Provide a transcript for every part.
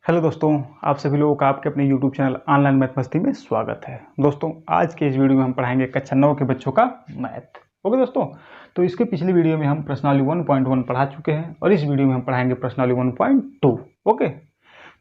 Hello दोस्तों, आप सभी लोगों का आपके अपने यूट्यूब चैनल ऑनलाइन मैथ मस्ती में स्वागत है। दोस्तों, आज के इस वीडियो में हम पढ़ाएंगे कक्षा 9 के बच्चों का मैथ। ओके दोस्तों, तो इसके पिछली वीडियो में हम प्रश्नावली 1.1 पढ़ा चुके हैं और इस वीडियो में हम पढ़ाएंगे प्रश्नावली 1.2। ओके,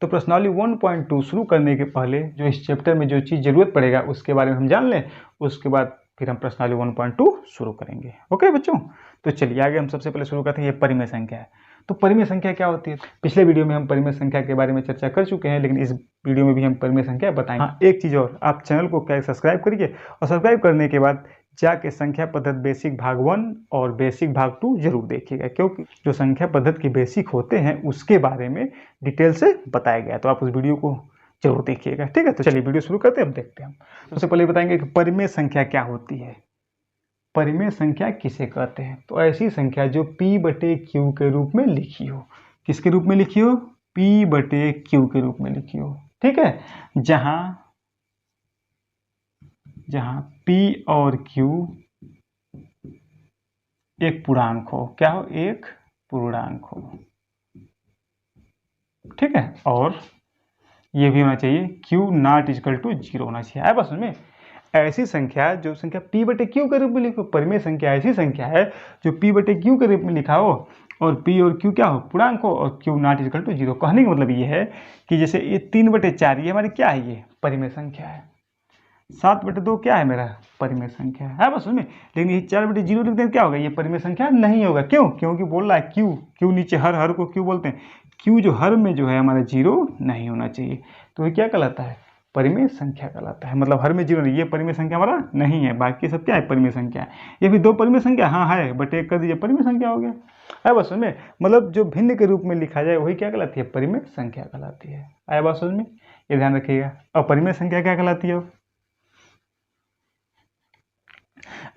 तो प्रश्नावली 1.2 शुरू करने के पहले जो इस चैप्टर में जो चीज़ जरूरत पड़ेगा उसके बारे में हम जान लें, उसके बाद फिर हम प्रश्नावली 1.2 शुरू करेंगे। ओके बच्चों, तो चलिए आगे हम सबसे पहले शुरू करते हैं। ये परिमेय संख्या है। तो परिमेय संख्या क्या होती है? पिछले वीडियो में हम परिमेय संख्या के बारे में चर्चा कर चुके हैं, लेकिन इस वीडियो में भी हम परिमेय संख्या बताएंगे। हाँ, एक चीज़ और, आप चैनल को क्या सब्सक्राइब करिए और सब्सक्राइब करने के बाद जाके संख्या पद्धति बेसिक भाग 1 और बेसिक भाग 2 जरूर देखिएगा, क्योंकि जो संख्या पद्धति के बेसिक होते हैं उसके बारे में डिटेल से बताया गया है। तो आप उस वीडियो को जरूर देखिएगा। ठीक है, तो चलिए वीडियो शुरू करते हैं। अब देखते हैं हम सबसे पहले बताएंगे कि परिमेय संख्या क्या होती है। परिमेय संख्या किसे कहते हैं? तो ऐसी संख्या जो P/Q के रूप में लिखी हो। किसके रूप में लिखी हो? P/Q के रूप में लिखी हो। ठीक है, जहां P और Q एक पूर्णांक हो। क्या हो? एक पूर्णांक हो। ठीक है, और ये भी होना चाहिए Q नॉट इक्वल टू 0 होना चाहिए। बस में ऐसी संख्या जो संख्या P/Q के रूप में लिखो। परिमेय संख्या ऐसी संख्या है जो P/Q के रूप में लिखा हो और P और Q क्या हो? पूर्णांक हो और Q नॉट इक्वल टू 0। कहने का मतलब ये है कि जैसे ये 3/4 ये हमारी क्या है? ये परिमेय संख्या है। 7/2 क्या है? मेरा परिमेय संख्या है। बस में, लेकिन ये 4/0 लिखते हैं क्या होगा? ये परिमेय संख्या नहीं होगा। क्यों? क्योंकि बोल रहा है Q नीचे हर को Q बोलते हैं। Q जो हर में जो है हमारा 0 नहीं होना चाहिए, तो ये क्या कहलाता है? परिमेय संख्या कहलाता है। मतलब हर में 0 नहीं, ये परिमेय संख्या हमारा नहीं है। बाकी सब क्या है? परिमेय संख्या है। ये भी 2 परिमेय संख्या हाँ है, बट 1 कर दीजिए, परिमेय संख्या हो गया है। बस में, मतलब जो भिन्न के रूप में लिखा जाए वही क्या कहलाती है? परिमेय संख्या कहलाती है। आया बात समझ में? ये ध्यान रखिएगा। अपरिमेय संख्या क्या कहलाती है?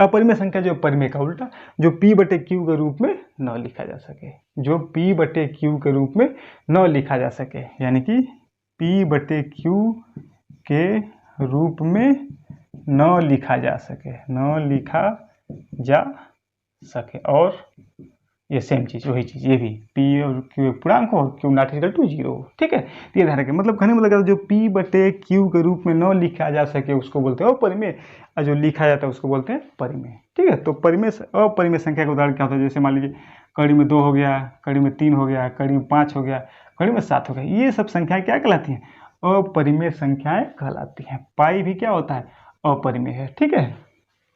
अपरिमेय संख्या जो परिमेय का उल्टा, जो P/Q के रूप में न लिखा जा सके। जो P/Q के रूप में न लिखा जा सके, यानी कि P/Q के रूप में न लिखा जा सके। और ये सेम चीज, वही चीज, ये भी P और Q पूर्णांक हो, Q नॉट इक्वल टू 0। ठीक है, तो ये ध्यान रखें। मतलब कहने में लगा जो P/Q के रूप में न लिखा जा सके उसको बोलते हैं अपरिमेय, और जो लिखा जाता है उसको बोलते हैं परिमेय। ठीक है, तो अपरिमेय संख्या का उदाहरण क्या होता है? जैसे मान लीजिए कड़ी में 2 हो गया, कड़ी में 3 हो गया, कड़ी में 5 हो गया, कड़ी में 7 हो गया। ये सब संख्याएं क्या कहलाती हैं? अपरिमेय संख्याएं कहलाती हैं। पाई भी क्या होता है? अपरिमेय है। ठीक है,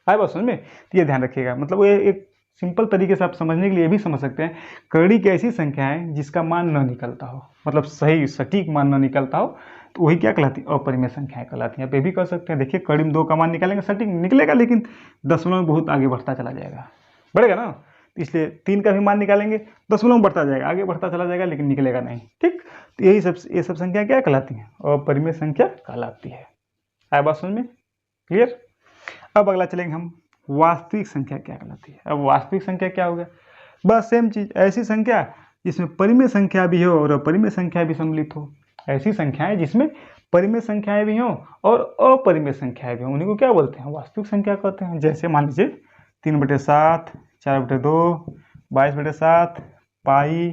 आए बात समझ में? तो ये ध्यान रखिएगा। मतलब ये एक सिंपल तरीके से आप समझने के लिए भी समझ सकते हैं, कड़ी की ऐसी संख्या है जिसका मान न निकलता हो, मतलब सही सटीक मान न निकलता हो, तो वही क्या कहलाती है? अपरिमेय संख्याएं कहलाती हैं। आप ये भी कह सकते हैं, देखिए कड़ी में 2 का मान निकालेंगे, सटीक निकलेगा, लेकिन दशमलव में बहुत आगे बढ़ता चला जाएगा, बढ़ेगा ना। इसलिए 3 का भी मान निकालेंगे, दशमलव में बढ़ता जाएगा, आगे बढ़ता चला जाएगा, लेकिन निकलेगा नहीं। ठीक, तो ये सब संख्या क्या कहलाती हैं? अपरिमेय संख्या कहलाती है। आया बात समझ में? क्लियर? अब अगला चलेंगे हम, वास्तविक संख्या क्या कहलाती है। अब वास्तविक संख्या क्या हो गया? बस सेम चीज, ऐसी संख्या जिसमें परिमेय संख्या भी हो और अपरिमेय संख्या भी सम्मिलित हो। ऐसी संख्याएं जिसमें परिमेय संख्याएं भी हो और अपरिमेय संख्याएं भी हो, उन्हीं को क्या बोलते हैं? वास्तविक संख्या कहते हैं। जैसे मान लीजिए 3/7, 4/2, 22/7, पाई,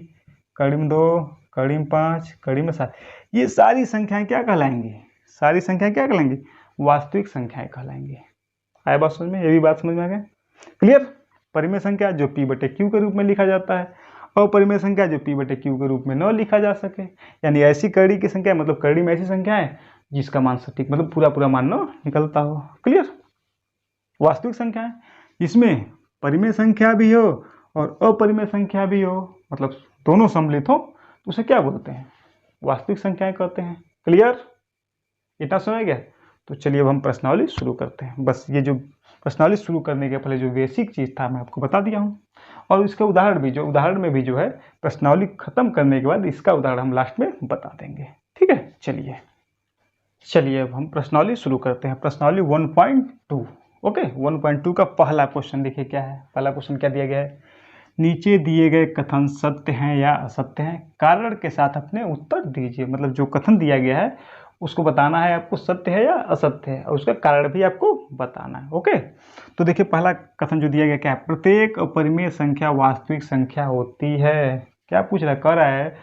कड़ी में 2, कड़ी में 5, कड़ी में 7, ये सारी संख्याएं क्या कहलाएंगी? सारी संख्याएं क्या कहलाएंगी? वास्तविक संख्याएं कहलाएंगी। आया बात समझ में? ये भी बात समझ में आ गया? क्लियर? परिमेय संख्या जो P/Q के रूप में लिखा जाता है, और परिमेय संख्या जो P/Q के रूप में न लिखा जा सके, यानी ऐसी कड़ी की संख्या, मतलब कड़ी में ऐसी संख्या है जिसका मान सटीक, मतलब पूरा मान न निकलता हो। क्लियर? वास्तविक संख्या है इसमें परिमेय संख्या भी हो और अपरिमेय संख्या भी हो, मतलब दोनों सम्मिलित हो, तो उसे क्या बोलते हैं? वास्तविक संख्याएं कहते हैं। क्लियर? इतना समझ गया? तो चलिए अब हम प्रश्नावली शुरू करते हैं। बस ये जो प्रश्नावली शुरू करने के पहले जो बेसिक चीज था मैं आपको बता दिया हूँ, और इसका उदाहरण में भी जो है प्रश्नावली खत्म करने के बाद इसका उदाहरण हम लास्ट में बता देंगे। ठीक है, चलिए अब हम प्रश्नावली शुरू करते हैं। प्रश्नावली 1.2। ओके, 1.2 का पहला क्वेश्चन देखिए क्या है। पहला क्वेश्चन क्या दिया गया है? नीचे दिए गए कथन सत्य हैं या असत्य हैं, कारण के साथ अपने उत्तर दीजिए। मतलब जो कथन दिया गया है उसको बताना है आपको, सत्य है या असत्य है, और उसका कारण भी आपको बताना है। ओके, तो देखिए पहला कथन जो दिया गया क्या है? प्रत्येक अपरिमेय संख्या वास्तविक संख्या होती है। क्या पूछ रहा है? कह रहा है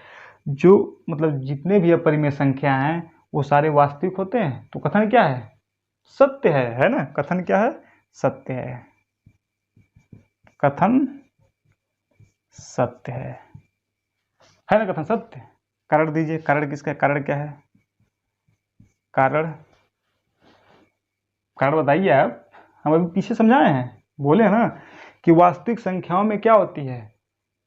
जो मतलब जितने भी अपरिमेय संख्या हैं वो सारे वास्तविक होते हैं, तो कथन क्या है? सत्य है ना? कथन क्या है? सत्य है। कथन सत्य है ना? कथन सत्य। कारण दीजिए, कारण किसका? कारण क्या है? कारण बताइए आप। हम अभी पीछे समझाए हैं, बोले हैं ना कि वास्तविक संख्याओं में क्या होती है,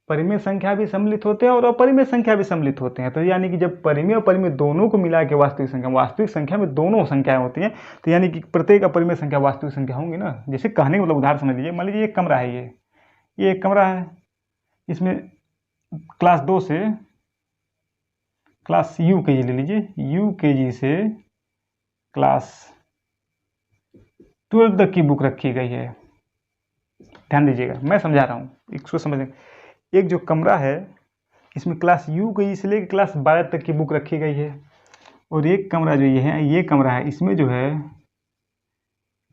परिमेय संख्या भी सम्मिलित होते हैं और अपरिमेय संख्या भी सम्मिलित होते हैं। तो यानी कि जब परिमेय और परिमेय दोनों को मिला के वास्तविक संख्या में दोनों संख्याएं होती हैं, तो यानी कि प्रत्येक अपरिमेय संख्या वास्तविक संख्या होंगी ना। जैसे कहने का मतलब उदाहरण समझ लीजिए, मान लीजिए एक कमरा है, ये एक कमरा है, इसमें क्लास 2 से क्लास UKG ले लीजिए, UKG से क्लास 12 तक की बुक रखी गई है। ध्यान दीजिएगा, मैं समझा रहा हूँ, इसको समझें। एक जो कमरा है इसमें क्लास UKG से लेकर क्लास 12 तक की बुक रखी गई है, और एक कमरा जो ये कमरा है, इसमें जो है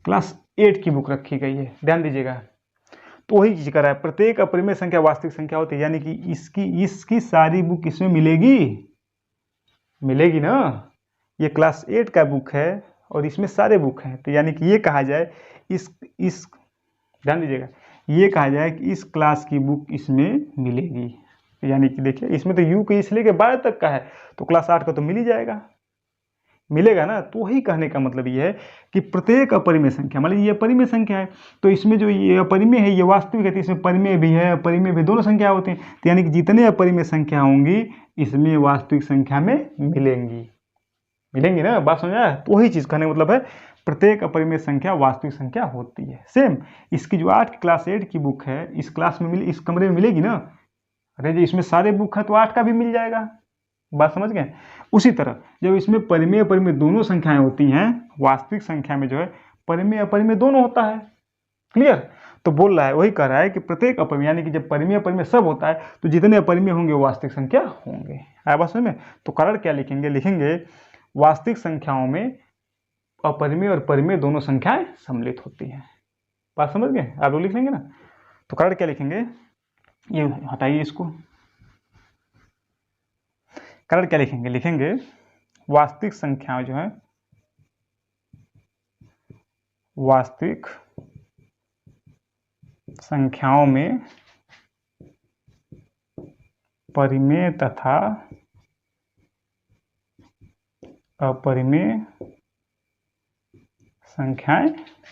क्लास 8 की बुक रखी गई है। ध्यान दीजिएगा, तो वही चीज कर रहा है, प्रत्येक अपरिमेय संख्या वास्तविक संख्या होती है, यानी कि इसकी सारी बुक इसमें मिलेगी ना। ये क्लास 8 का बुक है और इसमें सारे बुक हैं, तो यानी कि ये कहा जाए इस ध्यान दीजिएगा, ये कहा जाए कि इस क्लास की बुक इसमें मिलेगी। यानी कि देखिए, इसमें तो UKG से लेकर 12 तक का है, तो क्लास 8 का तो मिलेगा ना। तो वही कहने का मतलब ये है कि प्रत्येक अपरिमेय संख्या, मान लीजिए ये परिमेय संख्या है, तो इसमें जो ये अपरिमेय है ये वास्तविक है, तो इसमें परिमेय भी है अपरिमेय भी, दोनों संख्या होती हैं। तो यानी कि जितने अपरिमेय संख्या होंगी इसमें वास्तविक संख्या में मिलेंगी ना। बात समझा? तो वही चीज कहने का मतलब है, प्रत्येक अपरिमेय संख्या वास्तविक संख्या होती है। सेम इसकी जो क्लास 8 की बुक है, इस कमरे में मिलेगी ना। अरे जी, इसमें सारे बुक है तो 8 का भी मिल जाएगा। बात समझ गए? उसी तरह जब इसमें परिमेय अपरिमेय दोनों संख्याएं होती हैं, वास्तविक संख्या में जो है परिमेय अपरिमेय दोनों होता है। क्लियर? तो बोल रहा है, वही कह रहा है कि प्रत्येक अपरिमेय, यानी कि जब परिमेय अपरिमेय सब होता है तो जितने अपरिमेय होंगे वो वास्तविक संख्या होंगे। आया बात समझ में? तो कारण क्या लिखेंगे वास्तविक संख्याओं में अपरिमेय और परिमेय दोनों संख्याएं सम्मिलित होती हैं। बात समझ गए? आप लोग लिख लेंगे ना। तो कारण क्या लिखेंगे, ये हटाइए इसको। कारण क्या लिखेंगे वास्तविक संख्याएं जो है, वास्तविक संख्याओं में परिमेय तथा अपरिमेय संख्याएं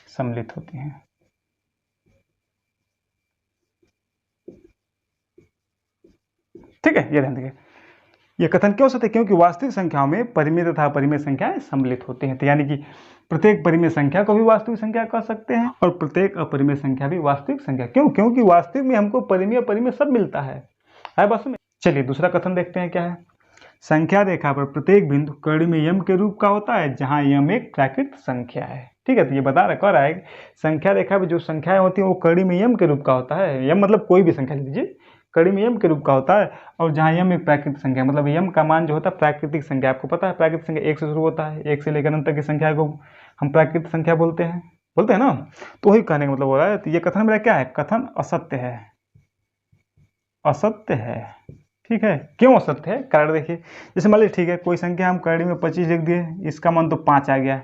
सम्मिलित होती हैं। ठीक है, ये ध्यान दीजिए। ये कथन क्यों सत्य है? क्योंकि वास्तविक संख्याओं में परिमेय तथा अपरिमेय संख्याएं सम्मिलित होती हैं। तो यानी कि प्रत्येक परिमेय संख्या को भी वास्तविक संख्या कह सकते हैं और प्रत्येक अपरिमेय संख्या भी वास्तविक संख्या। क्यों? क्योंकि वास्तविक में हमको परिमेय अपरिमेय सब मिलता है बस में। चलिए दूसरा कथन देखते हैं क्या है। संख्या रेखा पर प्रत्येक बिंदु कड़ी में यम के रूप का होता है, जहां यम एक प्राकृत संख्या है। ठीक है, तो ये कह रहा है संख्या रेखा पर जो संख्याएं होती हैं वो कड़ी में यम के रूप का होता है। यम मतलब कोई भी संख्या लीजिए, कड़ी में यम के रूप का होता है, और जहाँ यम एक प्राकृतिक संख्या, मतलब यम का मान जो होता है प्राकृतिक संख्या। आपको पता है प्राकृतिक संख्या 1 से शुरू होता है, 1 से लेकर अनंत तक की संख्या को हम प्राकृतिक संख्या बोलते हैं ना। तो वही कहने का मतलब हो रहा है। तो ये कथन मेरा क्या है? कथन असत्य है। ठीक है, क्यों असत्य है? कारण देखिए, जैसे मान लीजिए ठीक है, कोई संख्या हम कड़ी में 25 लिख दिए, इसका मान तो 5 आ गया।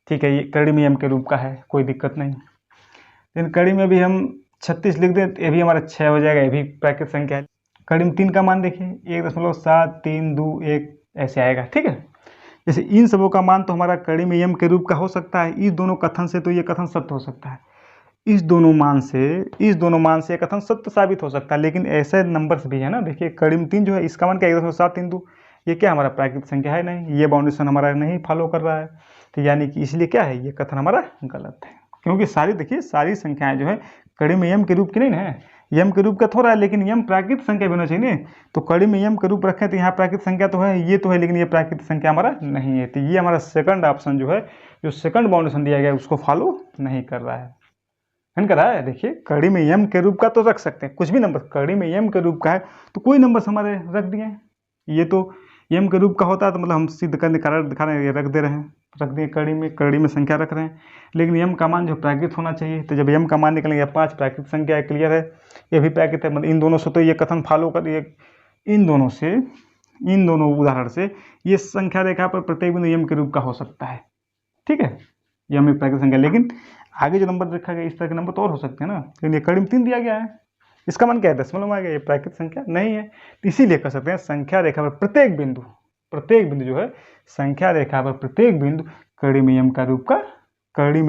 ठीक है, ये कड़ी में यम के रूप का है, कोई दिक्कत नहीं। लेकिन कड़ी में भी हम 36 लिख दें तो ये भी हमारा 6 हो जाएगा, ये भी प्राकृतिक संख्या है। कड़ी में 3 का मान देखिए 1.732 ऐसे आएगा। ठीक है, जैसे इन सबों का मान तो हमारा कड़ी में यम के रूप का हो सकता है। इस दोनों कथन से तो ये कथन सत्य हो सकता है, इस दोनों मान से कथन सत्य साबित हो सकता है। लेकिन ऐसे नंबर्स भी है ना, देखिए कड़ी में 3 जो है, इसका मान क्या 1.732, ये क्या हमारा प्राकृतिक संख्या है नहीं, ये बाउंडेशन हमारा नहीं फॉलो कर रहा है। तो यानी कि इसलिए क्या है, ये कथन हमारा गलत है। क्योंकि सारी संख्याएं जो है कड़ी में यम के रूप की नहीं है, यम के रूप का थोड़ा है, लेकिन यम प्राकृतिक संख्या भी होना चाहिए। तो कड़ी में यम के रूप रखें तो यहाँ प्राकृतिक संख्या तो है, ये तो है, लेकिन ये प्राकृतिक संख्या हमारा नहीं है। तो ये हमारा सेकंड ऑप्शन जो है, जो सेकंड बाउंडेशन दिया गया है उसको फॉलो नहीं कर रहा है। देखिए कड़ी में यम के रूप का तो रख सकते हैं, कुछ भी नंबर कड़ी में यम के रूप का है तो कोई नंबर हमारे रख दिए। ये तो यम के रूप का होता है तो मतलब हम सिद्ध करने कारण दिखा रहे हैं, ये रख दे रहे हैं, रख दिए कड़ी में संख्या रख रहे हैं। लेकिन यम का मान जो प्राकृत होना चाहिए, तो जब यम का मान निकलेंगे 5 प्राकृत संख्या है, क्लियर है, ये भी प्राकृत है। मतलब इन दोनों से तो ये कथन फॉलो कर, इन दोनों से इन दोनों उदाहरण से ये संख्या रेखा पर प्रत्येक बिंदु यम के रूप का हो सकता है। ठीक है, यम एक प्राकृतिक संख्या, लेकिन आगे जो नंबर रखा गया इस तरह के नंबर तो और हो सकते हैं ना, लेकिन ये कड़ी में 3 दिया गया है, इसका मान क्या है, दशमलव आ गया, ये प्राकृतिक संख्या नहीं है। तो इसीलिए कह सकते हैं संख्या रेखा पर प्रत्येक बिंदु जो है संख्या रेखा पर प्रत्येक बिंदु कड़ी में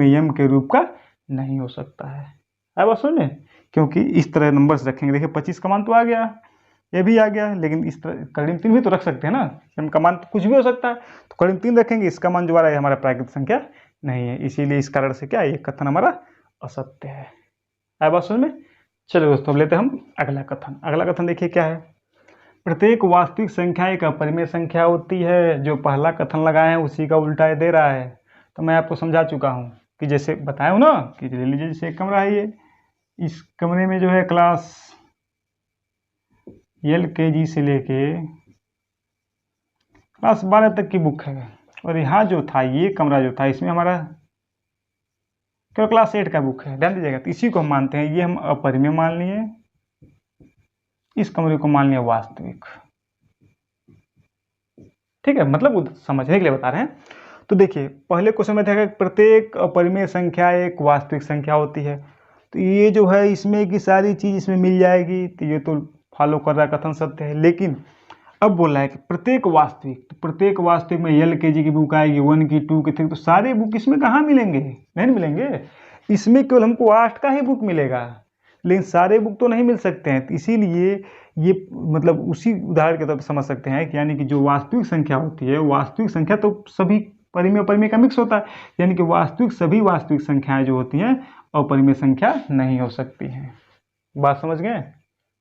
यम के रूप का नहीं हो सकता है। अब बात समझ में, क्योंकि इस तरह नंबर से रखेंगे, देखिए 25 का मान तो आ गया, ये भी आ गया, लेकिन इस तरह कड़ी में 3 भी तो रख सकते हैं ना, यम का मान तो कुछ भी हो सकता है, तो कड़ी में 3 रखेंगे, इसका मान जो आ रहा है हमारा प्राकृतिक संख्या नहीं है, इसीलिए इस कारण से क्या ये कथन हमारा असत्य है। अब बात समझ में। चलो दोस्तों, अब लेते हैं हम अगला कथन देखिए क्या है। प्रत्येक वास्तविक संख्या एक अपरिमेय संख्या होती है। जो पहला कथन लगाए हैं उसी का उल्टा दे रहा है। तो मैं आपको समझा चुका हूँ कि जैसे बताया हूँ ना कि ले लीजिए जैसे एक कमरा है, ये इस कमरे में जो है क्लास LKG से लेके क्लास 12 तक की बुक है, और यहाँ जो था ये कमरा जो था इसमें हमारा केवल क्लास 8 का बुक है, ध्यान दीजिएगा। तो इसी को हम मानते हैं, ये हम अपरिमेय मान लिए, इस कमरे को मान लिया वास्तविक। ठीक है, मतलब समझने के लिए बता रहे हैं। तो देखिए पहले क्वेश्चन में देखा प्रत्येक अपरिमेय संख्या एक वास्तविक संख्या होती है, तो ये जो है इसमें की सारी चीज इसमें मिल जाएगी, तो ये तो फॉलो कर रहा है, कथन सत्य है। लेकिन अब बोल रहा है कि प्रत्येक वास्तविक में LKG की बुक आएगी, 1 की 2 की 3, तो सारे बुक इसमें कहाँ मिलेंगे, नहीं मिलेंगे, इसमें केवल हमको 8 का ही बुक मिलेगा, लेकिन सारे बुक तो नहीं मिल सकते हैं। तो इसीलिए ये मतलब उसी उदाहरण के तौर पर समझ सकते हैं कि यानी कि जो वास्तविक संख्या होती है, वास्तविक संख्या तो सभी परिमेय अपरिमेय का मिक्स होता है, यानी कि सभी वास्तविक संख्याएं जो होती हैं अपरिमेय संख्या नहीं हो सकती हैं। बात समझ गए,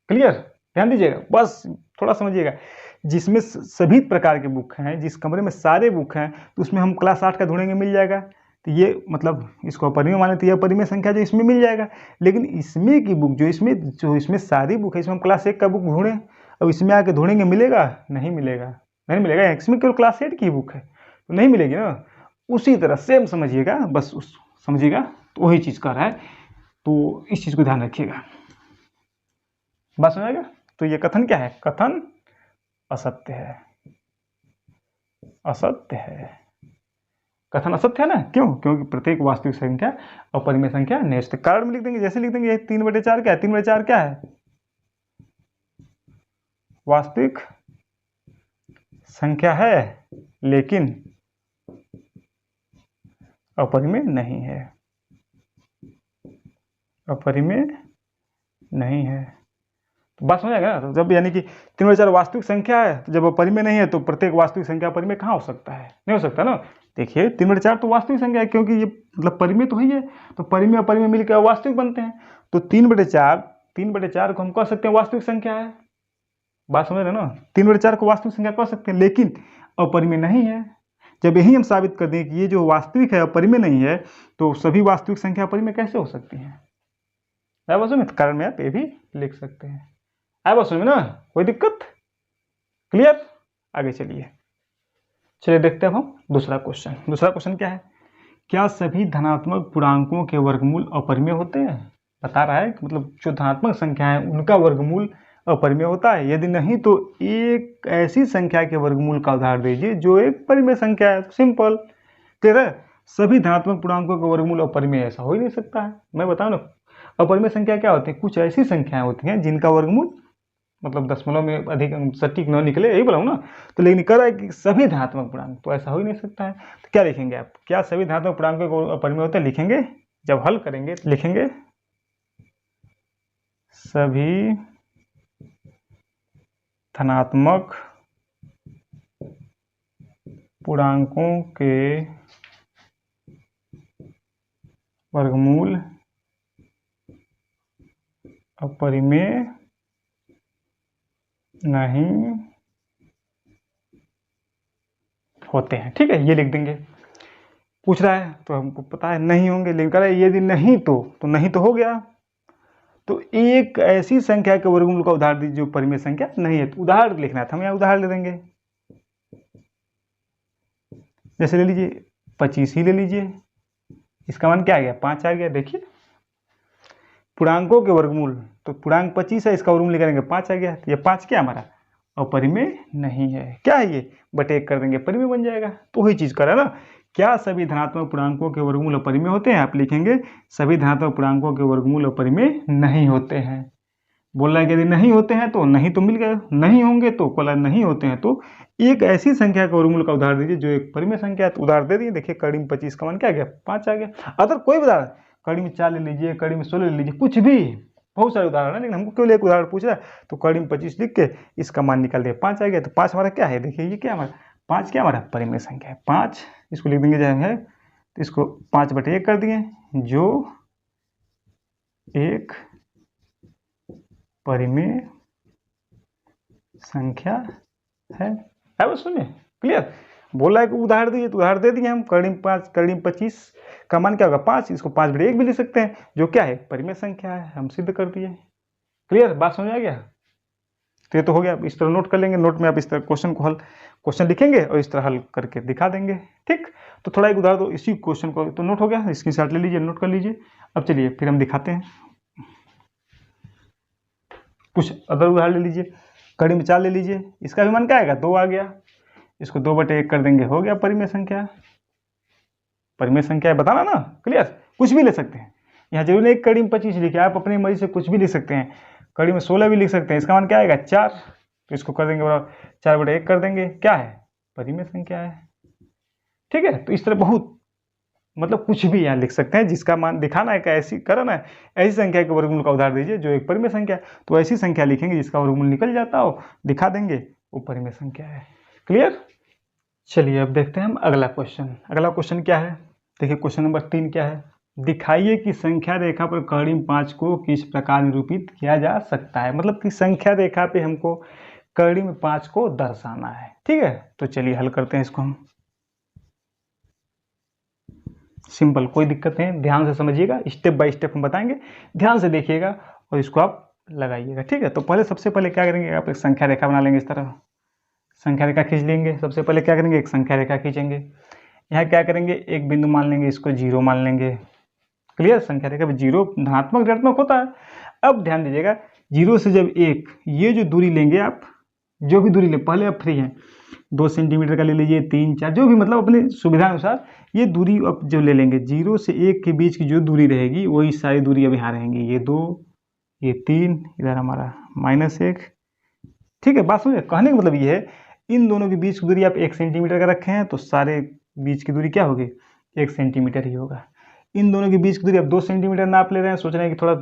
क्लियर, ध्यान दीजिएगा, बस थोड़ा समझिएगा। जिसमें सभी प्रकार के बुक हैं, जिस कमरे में सारे बुक हैं, तो उसमें हम क्लास 8 का ढूंढेंगे, मिल जाएगा, तो ये मतलब इसको अपरिमेय माने, तो ये अपरिमेय संख्या जो इसमें मिल जाएगा। लेकिन इसमें की बुक जो इसमें सारी बुक है, इसमें हम क्लास 1 का बुक ढूंढें, अब इसमें आके ढूंढेंगे, मिलेगा, नहीं मिलेगा, इसमें केवल क्लास 8 की बुक है तो नहीं मिलेगी ना। उसी तरह सेम समझिएगा, बस समझिएगा, तो वही चीज़ कर रहा है, तो इस चीज़ को ध्यान रखिएगा, बात समझेगा। तो ये कथन क्या है, कथन असत्य है, कथन असत्य है ना, क्यों, क्योंकि प्रत्येक वास्तविक संख्या अपरिमेय संख्या नहीं है। कारण में लिख देंगे, जैसे लिख देंगे 3/4 क्या है, 3/4 क्या है, वास्तविक संख्या है लेकिन अपरिमेय नहीं है, तो बात समझ आएगा ना। तो जब यानी कि 3/4 वास्तविक संख्या है, तो जब अपरिमेय नहीं है तो प्रत्येक वास्तविक संख्या अपरिमेय कहाँ हो सकता है, नहीं हो सकता ना। देखिए 3/4 तो वास्तविक संख्या है, क्योंकि ये मतलब परिमेय तो ही है, तो परिमेय अपरिमेय मिलकर वास्तविक बनते हैं। तो 3/4 को हम कह सकते हैं वास्तविक संख्या है, बात समझ रहे ना, 3/4 को वास्तविक संख्या कह सकते हैं, लेकिन अपरिमेय नहीं है। जब यही हम साबित कर दें कि ये जो वास्तविक है अपरिमेय नहीं है, तो सभी वास्तविक संख्या अपरिमेय कैसे हो सकती हैं। कारण में आप ये भी लिख सकते हैं। आया बात समझ में ना, कोई दिक्कत, क्लियर। आगे चलिए देखते हैं हम दूसरा क्वेश्चन क्या है, क्या सभी धनात्मक पूर्णांकों के वर्गमूल अपरिमेय होते हैं। बता रहा है कि मतलब जो धनात्मक संख्या है उनका वर्गमूल अपरिमेय होता है, यदि नहीं तो एक ऐसी संख्या के वर्गमूल का उदाहरण दीजिए जो एक परिमेय संख्या है। सिंपल, क्लियर है, सभी धनात्मक पूर्णांकों का वर्गमूल अपरिमेय, ऐसा हो ही नहीं सकता है। मैं बताऊं ना, अपरिमेय संख्या क्या होती है, कुछ ऐसी संख्याएं होती हैं जिनका वर्गमूल मतलब दशमलव में अधिक सटीक न निकले, यही बोला हूं ना। तो लेकिन कह रहा है कि सभी धनात्मक पूर्णांक, तो ऐसा हो ही नहीं सकता है। तो क्या लिखेंगे आप, क्या सभी धनात्मक पूर्णांकों को अपरिमेय होते हैं, लिखेंगे, जब हल करेंगे लिखेंगे सभी धनात्मक पूर्णांकों के वर्गमूल अपरिमेय नहीं होते हैं। ठीक है, ये लिख देंगे। पूछ रहा है तो हमको पता है नहीं होंगे, लेकिन कह रहा है यदि नहीं तो नहीं तो हो गया। तो एक ऐसी संख्या के वर्गमूल का उदाहरण दीजिए जो परिमेय संख्या नहीं है। तो उदाहरण लिखना था, हम यहाँ उदाहरण ले देंगे। जैसे ले लीजिए 25 ही ले लीजिए, इसका मान क्या आ गया, 5 आ गया। देखिए पूर्णांकों के वर्गमूल, तो पूर्णांक 25 है, इसका वर्गमूल निकालेंगे 5 आ गया। तो ये 5 क्या हमारा अपरिमेय नहीं है। क्या है ये, बटे 1 कर देंगे परिमेय बन जाएगा। तो वही चीज़ करा ना, क्या सभी धनात्मक पूर्णांकों के वर्गमूल अपरिमेय होते हैं? आप लिखेंगे सभी धनात्मक पूर्णांकों के वर्गमूल अपरिमेय नहीं होते हैं। बोल रहा है कि यदि नहीं होते हैं तो नहीं, तो मिल गया, नहीं होंगे तो बोला नहीं होते हैं तो एक ऐसी संख्या के वर्गमूल का उदाहरण दीजिए जो एक परिमेय संख्या है। तो उदाहरण दे दिए, देखिए कड़ी में 25 का मान क्या आ गया, 5 आ गया। अदर कोई उदाहरण, कड़ी में 4 ले लीजिए, कड़ी में 16 ले लीजिए, कुछ भी, बहुत सारे उदाहरण है, लेकिन हमको केवल एक उदाहरण पूछ रहा है। तो कड़ी में 25 लिख के इसका मान निकाल दिया, 5 आ गया। तो 5 हमारा क्या है, देखिए ये क्या हमारा 5 क्या हमारा परिमेय संख्या है। 5 इसको लिख देंगे जहाँ है, तो इसको 5/1 कर दिए जो एक परिमेय संख्या है। बस सुनिए, क्लियर। बोला है कि उदाहरण दीजिए, तो उदाहरण दे दिए हम। कड़ी में 5, कड़ी में 25 का मान क्या होगा 5, इसको 5/1 भी लिख सकते हैं, जो क्या है परिमेय संख्या है, हम सिद्ध कर दिए। क्लियर, बात समझ आ गया। तो ये तो हो गया। इस तरह नोट कर लेंगे, नोट में आप इस तरह क्वेश्चन लिखेंगे और इस तरह हल करके दिखा देंगे। ठीक, तो थोड़ा एक उदाहरण दो इसी क्वेश्चन को, तो नोट हो गया, स्क्रीनशॉट ले लीजिए, नोट कर लीजिए। अब चलिए फिर हम दिखाते हैं। कुछ अदर उदाहरण ले लीजिए। कड़ी में 4 ले लीजिए, इसका भी मान क्या आएगा 2 आ गया, इसको 2/1 कर देंगे, हो गया परिमेय संख्या। परिमेय संख्या है, बताना ना, क्लियर। कुछ भी ले सकते हैं, यहाँ जरूर नहीं कड़ी में 25 लिखे, आप अपनी मर्जी से कुछ भी लिख सकते हैं। कड़ी में 16 भी लिख सकते हैं, इसका मान क्या आएगा 4, तो इसको कर देंगे बराबर 4/1 कर देंगे, क्या है परिमेय संख्या है। ठीक है, तो इस तरह बहुत मतलब कुछ भी यहाँ लिख सकते हैं जिसका मान दिखाना है, ऐसी करना है, ऐसी संख्या के वर्गमूल का उदाहरण दीजिए जो एक परिमेय संख्या है। तो ऐसी संख्या लिखेंगे जिसका वर्गमूल निकल जाता हो, दिखा देंगे, वो परिमेय संख्या है। क्लियर। चलिए अब देखते हैं हम अगला क्वेश्चन। अगला क्वेश्चन क्या है, देखिए क्वेश्चन नंबर 3 क्या है, दिखाइए कि संख्या रेखा पर कड़ी में 5 को किस प्रकार निरूपित किया जा सकता है। मतलब कि संख्या रेखा पे हमको कड़ी में 5 को दर्शाना है। ठीक है, तो चलिए हल करते हैं इसको हम। सिंपल, कोई दिक्कत नहीं, ध्यान से समझिएगा, स्टेप बाय स्टेप हम बताएंगे, ध्यान से देखिएगा और इसको आप लगाइएगा। ठीक है, तो पहले सबसे पहले क्या करेंगे, आप एक संख्या रेखा बना लेंगे। इस तरह संख्या रेखा खींच लेंगे। सबसे पहले क्या करेंगे, एक संख्या रेखा खींचेंगे। यहाँ क्या करेंगे, एक बिंदु मान लेंगे, इसको 0 मान लेंगे। क्लियर, संख्या रेखा पे 0 धनात्मक ऋणात्मक होता है। अब ध्यान दीजिएगा, 0 से जब 1, ये जो दूरी लेंगे आप, जो भी दूरी ले, पहले आप फ्री हैं, 2 सेंटीमीटर का ले लीजिए, 3, 4, जो भी मतलब अपनी सुविधा अनुसार ये दूरी अब जो ले लेंगे, 0 से 1 के बीच की जो दूरी रहेगी वही सारी दूरी अब यहाँ रहेंगी। ये 2, ये 3, इधर हमारा -1। ठीक है, बात समझे। कहने का मतलब ये है, इन दोनों के बीच की दूरी आप 1 सेंटीमीटर का रखे हैं तो सारे बीच की दूरी क्या होगी 1 सेंटीमीटर ही होगा। इन दोनों के बीच की दूरी आप 2 सेंटीमीटर नाप ले रहे हैं, सोच रहे हैं कि थोड़ा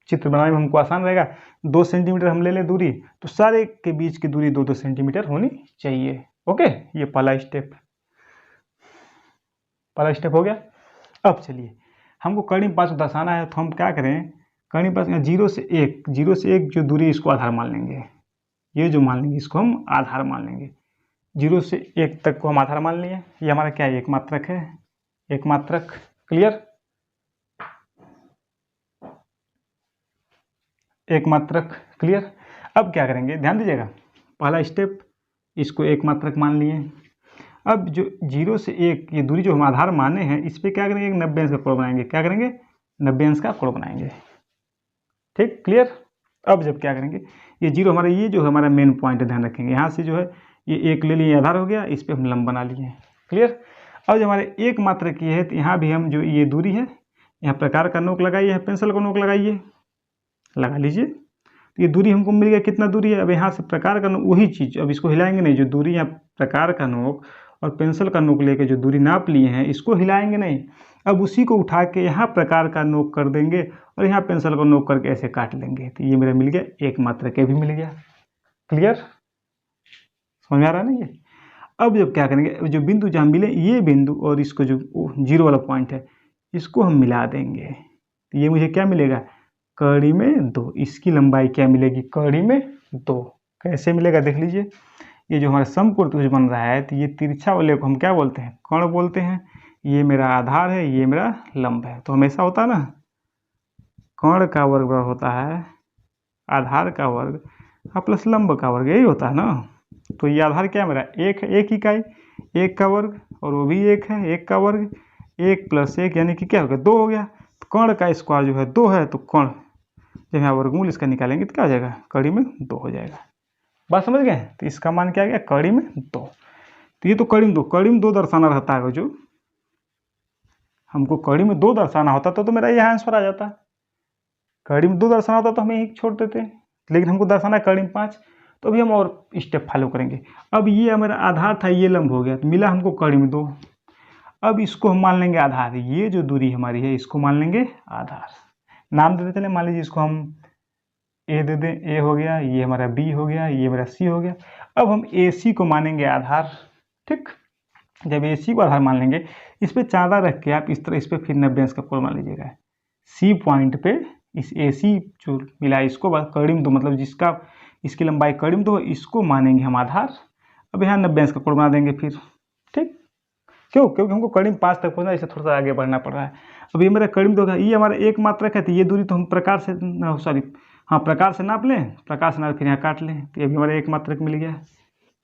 चित्र बनाने में हमको आसान रहेगा, 2 सेंटीमीटर हम ले लें दूरी, तो सारे के बीच की दूरी 2-2 सेंटीमीटर होनी चाहिए। ओके, ये पहला स्टेप हो गया। अब चलिए हमको कड़ी में 5 को दर्शाना है, तो हम क्या करें, कड़ी में 5 0 से 1 जो दूरी, इसको आधार मान लेंगे। ये जो मान लेंगे इसको हम आधार मान लेंगे। 0 से 1 तक को हम आधार मान लिए। ये हमारा क्या है, एक मात्रक है, एक मात्रक। क्लियर, एक मात्रक। क्लियर। अब क्या करेंगे, ध्यान दीजिएगा, पहला स्टेप, इसको एक मात्रक मान लिए। अब जो 0 से 1 ये दूरी जो हम आधार माने हैं, इस पर क्या करेंगे, एक 90 अंश का कोण बनाएंगे। क्या करेंगे, 90 अंश का कोण बनाएंगे। ठीक, क्लियर। अब जब क्या करेंगे, ये 0 हमारा, ये जो हमारा मेन पॉइंट है, ध्यान रखेंगे, यहाँ से जो है ये 1 ले लिए, आधार हो गया, इस पर हम लंब बना लिए। क्लियर। अब जो हमारे एक मात्रक ये है, तो यहाँ भी हम जो ये दूरी है, यहाँ प्रकार का नोक लगाइए, यहाँ पेंसिल का नोक लगाइए, लगा लीजिए। तो ये दूरी हमको मिल गया, कितना दूरी है। अब यहाँ से प्रकार का नोक, वही चीज़, अब इसको हिलाएंगे नहीं, जो दूरी यहाँ प्रकार का नोक और पेंसिल का नोक लेके जो दूरी नाप लिए हैं, इसको हिलाएंगे नहीं। अब उसी को उठा के यहाँ प्रकार का नोक कर देंगे और यहाँ पेंसिल का नोक करके ऐसे काट लेंगे, तो ये मेरा मिल गया, एक मात्रक के भी मिल गया। क्लियर, समझ में आ रहा है ना ये। अब जब क्या करेंगे, जो बिंदु जहाँ मिले, ये बिंदु और इसको जो 0 वाला पॉइंट है, इसको हम मिला देंगे, तो ये मुझे क्या मिलेगा, कड़ी में 2। इसकी लंबाई क्या मिलेगी, कड़ी में 2। कैसे मिलेगा देख लीजिए, ये जो हमारा समकोण त्रिभुज बन रहा है, तो ये तिरछा वाले को हम क्या बोलते हैं, कर्ण बोलते हैं। ये मेरा आधार है, ये मेरा लंब है। तो हमेशा होता है ना, कर्ण का वर्ग बराबर होता है आधार का वर्ग प्लस लंब का वर्ग, यही होता है ना। तो ये आधार क्या है मेरा, 1 है, 1 इकाई, 1 का वर्ग, और वो भी 1 है, 1 का वर्ग, 1 + 1 यानी कि क्या हो गया, 2 हो गया। तो कर्ण का स्क्वायर जो है 2 है, तो कर्ण जब यहाँ वर्गमूल इसका निकालेंगे तो क्या हो जाएगा, कड़ी में 2 हो जाएगा। बात समझ गए। तो इसका मान क्या आ गया, कड़ी में 2। तो ये तो कड़ी में 2 दर्शाना रहता है, जो हमको कड़ी में 2 दर्शाना होता तो मेरा यह आंसर आ जाता। कड़ी में 2 दर्शाना होता तो हम यही छोड़ देते, लेकिन हमको दर्शाना है कड़ी में 5। तो अभी हम और स्टेप फॉलो करेंगे। अब ये हमारा आधार था, ये लंब हो गया, तो मिला हमको कड़ी में 2। अब इसको हम मान लेंगे आधार, ये जो दूरी हमारी है इसको मान लेंगे आधार। नाम दे देते हैं, मान लीजिए इसको हम ए दे दें, ए हो गया, ये हमारा बी हो गया, ये हमारा सी हो गया। अब हम ए सी को मानेंगे आधार। ठीक, जब ए सी को आधार मान लेंगे, इस पर चांदा रख के आप इस तरह इस पर फिर 90 अंश का कोण मान लीजिएगा। सी पॉइंट पे इस ए सी जो मिला इसको कड़ी में 2, मतलब जिसका इसकी लंबाई कड़ी में 2, इसको मानेंगे हम आधार। अब यहाँ 90 अंश का कोण बना देंगे फिर। ठीक, क्यों? क्योंकि हमको कड़ी में 5 तक पहुँचना, इससे थोड़ा सा आगे बढ़ना पड़ रहा है। अब ये मेरा कड़ी में 2 का, ये हमारा एक मात्रक है, तो ये दूरी तो हम प्रकार से प्रकार से नाप लें, प्रकार से नाप फिर यहाँ काट लें, तो ये भी हमारा एक मात्रक मिल गया।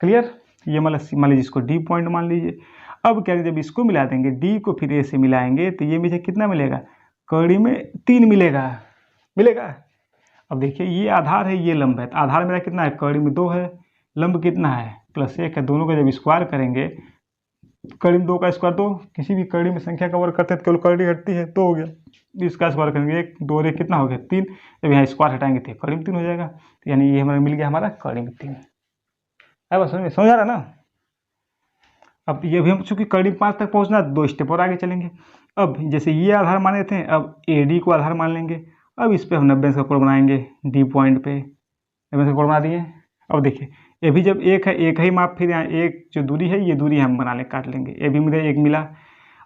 क्लियर? ये मान लीजिए इसको डी पॉइंट मान लीजिए। अब क्या जब इसको मिला देंगे, डी को फिर ए से मिलाएंगे, तो ये मुझे कितना मिलेगा, कड़ी में 3 मिलेगा। अब देखिए ये आधार है, ये लंब है, तो आधार मेरा कितना है, कड़ी में 2 है, लंब कितना है +1 है। दोनों का जब स्क्वायर करेंगे, कड़ी में 2 का स्क्वायर 2, किसी भी कड़ी में संख्या का वर्ग करते हैं तो केवल कड़ी हटती है, 2 हो गया। इसका स्क्वायर करेंगे 1 2 और 1 कितना हो गया 3। जब यहाँ स्क्वायर हटाएंगे तो कड़ी में 3 हो जाएगा। तो यानी ये हमारा मिल गया, हमारा कड़ी में 3 है। बस समझ आ रहा ना। अब ये भी हम चूंकि कड़ी में 5 तक पहुँचना, 2 स्टेप और आगे चलेंगे। अब जैसे ये आधार माने थे, अब ए डी को आधार मान लेंगे। अब इस पर हम 90 अंश का कोण बनाएंगे, डी पॉइंट पे 90 अंश का कोण बना दिए। अब देखिए ये भी जब एक है, एक ही माप, फिर यहाँ एक जो दूरी है, ये दूरी हम बना लें, काट लेंगे। ए भी मुझे 1 मिला।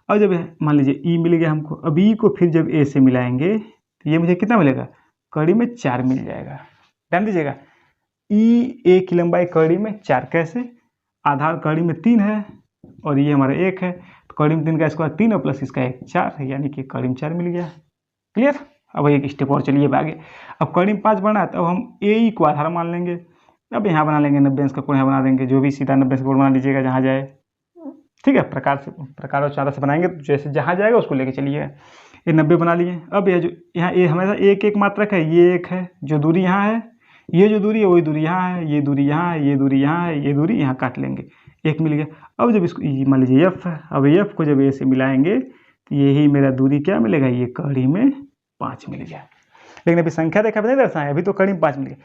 अब जब मान लीजिए ई मिल गया हमको, अब ई को फिर जब ए से मिलाएंगे तो ये मुझे कितना मिलेगा, कड़ी में 4 मिल जाएगा। ध्यान दीजिएगा, ई ए की लंबाई कड़ी में 4 कैसे, आधार कड़ी में 3 है और ये हमारा 1 है, तो कड़ी में 3 का स्क्वायर 3 और प्लस इसका 1 4 है, यानी कि कड़ी में 4 मिल गया। क्लियर? अब एक स्टेप और चलिए आगे। अब कड़ी में 5 बढ़ना है, तो अब हम ए ई को आधार मान लेंगे। अब यहाँ बना लेंगे 90 अंश का कोण, यहाँ बना देंगे, जो भी सीधा 90 अंश का कोण बना लीजिएगा जहाँ जाए। ठीक है, प्रकार और चारा से बनाएंगे, तो जैसे जहाँ जाएगा उसको लेके चलिए। ये 90 बना लिए। अब ये जो यहाँ ए हमेशा एक मात्रक है, ये 1 है, जो दूरी यहाँ है, ये जो दूरी है वही दूरी यहाँ है, ये दूरी यहाँ है, ये दूरी यहाँ है, ये दूरी यहाँ काट लेंगे, 1 मिल गया। अब जब इसको मान लीजिए एफ है, अब एफ को जब ए से मिलाएंगे तो यही मेरा दूरी क्या मिलेगा, ये कड़ी में 5 मिल गया। लेकिन अभी संख्या रेखा नहीं दर्शाए, अभी तो कड़ी में 5 मिल गया।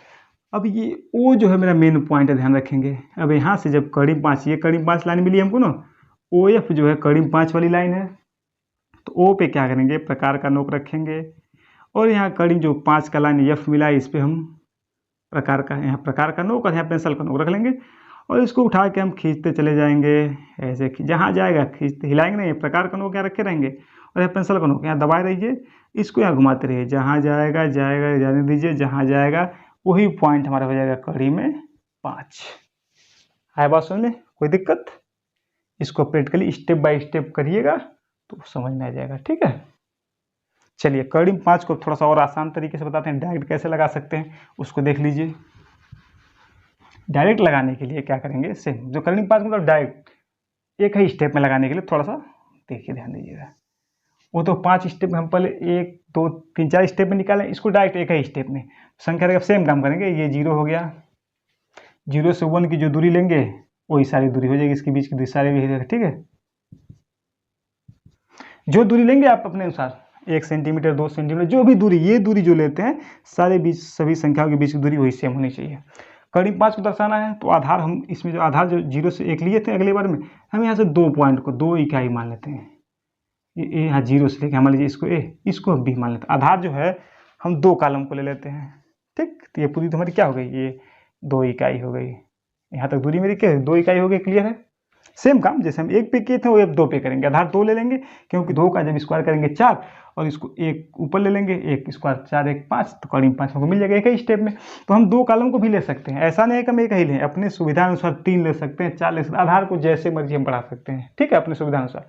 अब ये ओ जो है मेरा मेन पॉइंट है, ध्यान रखेंगे। अब यहाँ से जब कड़ी में 5, ये कड़ी में 5 लाइन मिली हमको ना, ओ एफ जो है कड़ी में 5 वाली लाइन है, तो ओ पे क्या करेंगे, प्रकार का नोक रखेंगे, और यहाँ कड़ी जो 5 का लाइन एफ मिला है, इस पर हम प्रकार का, यहाँ प्रकार का नोक और यहाँ पेंसिल का नोक रख लेंगे, और इसको उठा के हम खींचते चले जाएंगे। ऐसे जहाँ जाएगा खींचते, हिलाएंगे नहीं, प्रकार का नोक यहाँ रखे रहेंगे, और यहाँ पेंसिल का नोक यहाँ दबाए रहिए, इसको यहाँ घुमाते रहिए, जहाँ जाएगा जाने दीजिए, जहाँ जाएगा वही पॉइंट हमारा हो जाएगा कड़ी में 5। है बात समझ में? कोई दिक्कत? इसको प्रैक्टिकली स्टेप बाय स्टेप करिएगा तो समझ में आ जाएगा। ठीक है, चलिए कड़ी में 5 को थोड़ा सा और आसान तरीके से बताते हैं, डायरेक्ट कैसे लगा सकते हैं उसको देख लीजिए। डायरेक्ट लगाने के लिए क्या करेंगे, सेम जो कड़ी में 5 मतलब डायरेक्ट एक ही स्टेप में लगाने के लिए थोड़ा सा देखिए, ध्यान दीजिएगा। वो तो 5 स्टेप में हम पहले 1 2 3 4 स्टेप में निकालें, इसको डायरेक्ट एक ही स्टेप में संख्या रेखा सेम काम करेंगे। ये 0 हो गया, 0 से 1 की जो दूरी लेंगे वही सारी दूरी हो जाएगी, इसके बीच की दूरी सारी भी हो जाएगी। ठीक है, जो दूरी लेंगे आप अपने अनुसार, 1 सेंटीमीटर 2 सेंटीमीटर, जो भी दूरी, ये दूरी जो लेते हैं सारे बीच सभी संख्याओं के बीच की दूरी वही सेम होनी चाहिए। कड़ी में 5 को दर्शाना है तो आधार, हम इसमें जो आधार जो 0 से 1 लिए थे अगले बार में, हम यहाँ से 2 पॉइंट को 2 इकाई मान लेते हैं। ये यहाँ 0 से लेके मान लीजिए इसको ए, इसको बी मान लेते हैं। आधार जो है हम 2 कॉलम को ले लेते हैं। ठीक, तो ये पूरी तो हमारी क्या हो गई, ये 2 इकाई हो गई। यहाँ तक दूरी मेरी क्या है, 2 इकाई हो गई। क्लियर है? सेम काम जैसे हम 1 पे किए थे वो अब 2 पे करेंगे। आधार 2 ले लेंगे, क्योंकि 2 का जब स्क्वायर करेंगे 4, और इसको 1 ऊपर ले लेंगे, 1 स्क्वायर 4 1 5, तो कड़ी में 5 हमको मिल जाएगा एक ही स्टेप में। तो हम 2 कॉलम को भी ले सकते हैं, ऐसा नहीं है कि हम एक ही लें, अपने सुविधा अनुसार 3 ले सकते हैं, 4 ले सकते हैं, आधार को जैसे मर्जी हम बढ़ा सकते हैं। ठीक है, अपने सुविधा अनुसार।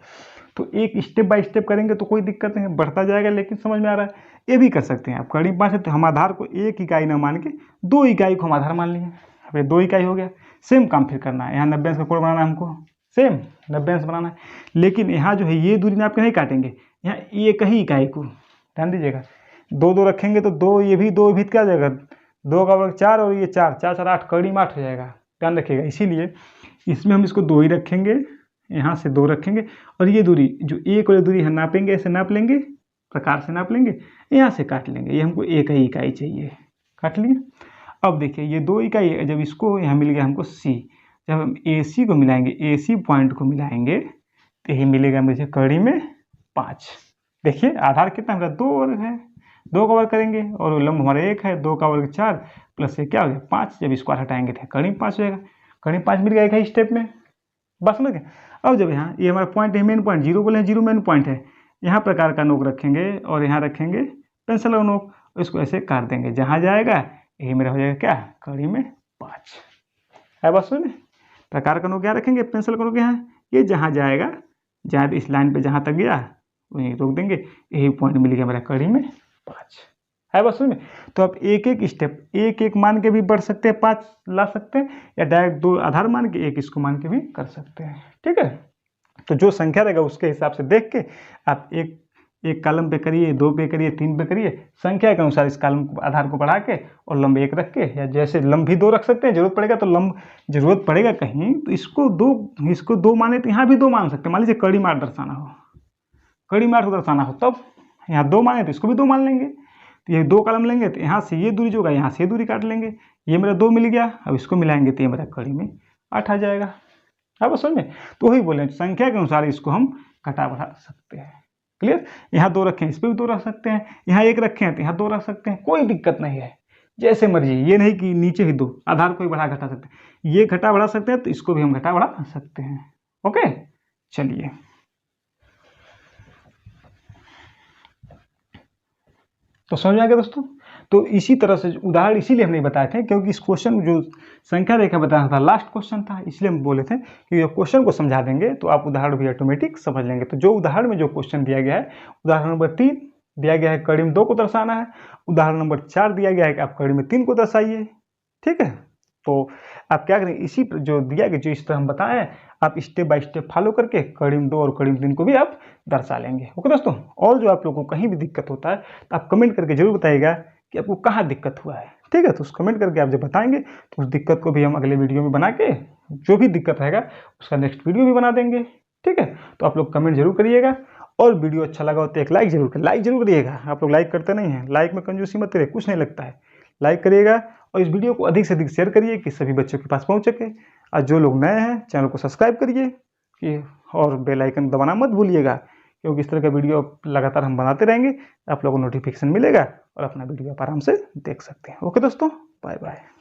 तो एक स्टेप बाय स्टेप करेंगे तो कोई दिक्कत नहीं है, बढ़ता जाएगा। लेकिन समझ में आ रहा है, ये भी कर सकते हैं आप। कड़ी में 5 है तो हम आधार को 1 इकाई ना मान के 2 इकाई को हम आधार मान लिए। अब ये 2 इकाई हो गया। सेम काम फिर करना है, यहाँ 90 अंश का कोण बनाना है हमको, सेम 90 अंश बनाना है। लेकिन यहाँ जो है ये दूरी में आपके नहीं काटेंगे, यहाँ एक ही इकाई को, ध्यान दीजिएगा। 2 2 रखेंगे तो 2 ये भी 2 भी क्या हो जाएगा, 2 का वर्ग 4 और ये 4, 4 4 8, कड़ी में 8 हो जाएगा, ध्यान रखिएगा। इसीलिए इसमें हम इसको 2 ही रखेंगे, यहाँ से 2 रखेंगे, और ये दूरी जो एक वाली दूरी है नापेंगे, ऐसे नाप लेंगे, प्रकार से नाप लेंगे, यहाँ से काट लेंगे। ये हमको एक ही इकाई चाहिए, काट लिए। अब देखिए ये 2 इकाई है, जब इसको यहाँ मिल गया हमको C, जब हम AC को मिलाएंगे, AC पॉइंट को मिलाएंगे तो यही मिलेगा मुझे कड़ी में 5। देखिए आधार कितना हमारा 2 वर्ग है, 2 का वर्ग करेंगे और लंब हमारा 1 है, 2 का वर्ग 4 प्लस ये क्या हो गया 5, जब इसको हटाएंगे तो कड़ी में 5 हो जाएगा, कड़ी में 5 मिल गया एक ही स्टेप में, बस समझ गए। अब जब यहाँ ये हमारा पॉइंट है, मेन पॉइंट 0 बोले हैं, 0 मेन पॉइंट है, यहाँ प्रकार का नोक रखेंगे और यहाँ रखेंगे पेंसिल और नोक, इसको ऐसे काट देंगे, जहाँ जाएगा यही मेरा हो जाएगा क्या कड़ी में 5 है। बस समझ में, प्रकार का नोक यहाँ रखेंगे, पेंसिल का नोक यहाँ, ये जहाँ जाएगा, जहाँ इस लाइन पे जहाँ तक गया वहीं रोक देंगे, यही पॉइंट मिल गया मेरा कड़ी में 5 है। बस समझ में। तो आप एक एक स्टेप एक एक मान के भी बढ़ सकते हैं, 5 ला सकते हैं, या डायरेक्ट 2 आधार मान के एक इसको मान के भी कर सकते हैं, ठीक है। तो जो संख्या रहेगा उसके हिसाब से देख के आप एक कॉलम पे करिए, 2 पे करिए, 3 पे करिए, संख्या के अनुसार इस कॉलम को आधार को बढ़ा के और लंब 1 रख के, या जैसे लंब भी 2 रख सकते हैं, जरूरत पड़ेगा तो लंब, जरूरत पड़ेगा कहीं तो इसको 2 माने तो यहाँ भी 2 मान सकते हैं। मान लीजिए कड़ी मार दर्शाना हो, कड़ी मार को दर्शाना हो, तब यहाँ 2 माने तो इसको भी 2 मान लेंगे। तो ये 2 कॉलम लेंगे तो यहाँ से ये दूरी जो होगा यहाँ से ये दूरी काट लेंगे, ये मेरा 2 मिल गया, अब इसको मिलाएंगे तो ये मेरा कड़ी में 8 आ जाएगा। अब समझ में, तो वही बोले संख्या के अनुसार इसको हम घटा बढ़ा सकते हैं। क्लियर। यहाँ 2 रखें इस पर भी 2 रख सकते हैं, यहाँ 1 रखें तो यहाँ 2 रख सकते हैं, कोई दिक्कत नहीं है, जैसे मर्जी। ये नहीं कि नीचे ही 2, आधार को ही बढ़ा घटा सकते हैं, ये घटा बढ़ा सकते हैं तो इसको भी हम घटा बढ़ा सकते हैं। ओके चलिए, तो समझ में आ गया दोस्तों। तो इसी तरह से उदाहरण इसीलिए हम नहीं बताए थे क्योंकि इस क्वेश्चन जो संख्या रेखा बताना था लास्ट क्वेश्चन था, इसलिए हम बोले थे कि ये क्वेश्चन को समझा देंगे तो आप उदाहरण भी ऑटोमेटिक समझ लेंगे। तो जो उदाहरण में जो क्वेश्चन दिया गया है, उदाहरण नंबर 3 दिया गया है कड़ी में 2 को दर्शाना है, उदाहरण नंबर 4 दिया गया है कि आप कड़ी में 3 को दर्शाइए, ठीक है। तो आप क्या करें, इसी जो दिया गया जो इस तरह हम बताएं, आप स्टेप बाय स्टेप फॉलो करके कड़ी में 2 और कड़ी में 3 को भी आप दर्शा लेंगे। ओके दोस्तों, और जो आप लोगों को कहीं भी दिक्कत होता है तो आप कमेंट करके जरूर बताइएगा कि आपको कहाँ दिक्कत हुआ है, ठीक है। तो उस कमेंट करके आप जब बताएंगे तो उस दिक्कत को भी हम अगले वीडियो में बना के जो भी दिक्कत रहेगा उसका नेक्स्ट वीडियो भी बना देंगे, ठीक है। तो आप लोग कमेंट जरूर करिएगा, और वीडियो अच्छा लगा हो तो एक लाइक जरूर करिएगा। आप लोग लाइक करते नहीं हैं, लाइक में कंजूसी मत करिए, कुछ नहीं लगता है, लाइक करिएगा। और इस वीडियो को अधिक से अधिक शेयर करिए कि सभी बच्चों के पास पहुंच सके। और जो लोग नए हैं चैनल को सब्सक्राइब करिए कि और बेल आइकन दबाना मत भूलिएगा, क्योंकि इस तरह का वीडियो लगातार हम बनाते रहेंगे, आप लोगों को नोटिफिकेशन मिलेगा और अपना वीडियो आप आराम से देख सकते हैं। ओके दोस्तों, बाय बाय।